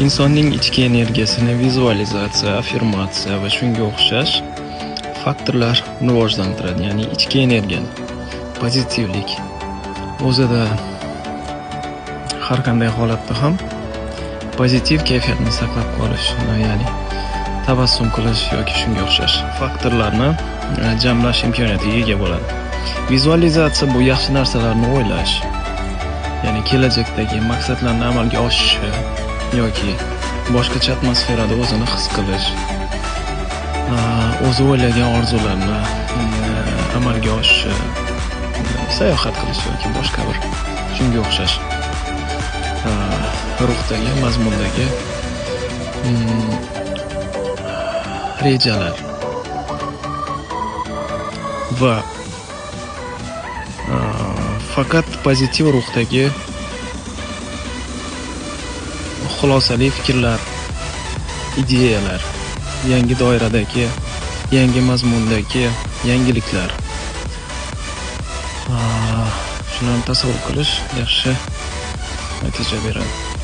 insonning ichki energiyasini vizualizatsiya, affirmatsiya va shunga o'xshash faktorlar rivojlantiradi. Ya'ni ichki energiyani, pozitivlik o'zida har qanday holatda ham pozitiv kayfiyatni saqlab qolish, ya'ni tabassum qilish yoki shunga o'xshash faktorlarni jamlash imkoniyatiga ega bo'ladi. Vizualizatsiya bu yaxshi narsalarni o'ylash, ya'ni kelajakdagi maqsadlarni amalga oshirishi yoki boshqacha atmosferada o'zini his qilish, o'zi o'ylagan orzularni amalga oshishi, sayohat qilish yoki boshqa bir shunga o'xshash ruhdagi, mazmundagi rejalar va faqat pozitiv ruhdagi xulosali fikrlar, ideyalar, yangi doiradagi, yangi mazmundagi yangiliklar, shularni tasavvur qilish yaxshi natija beradi.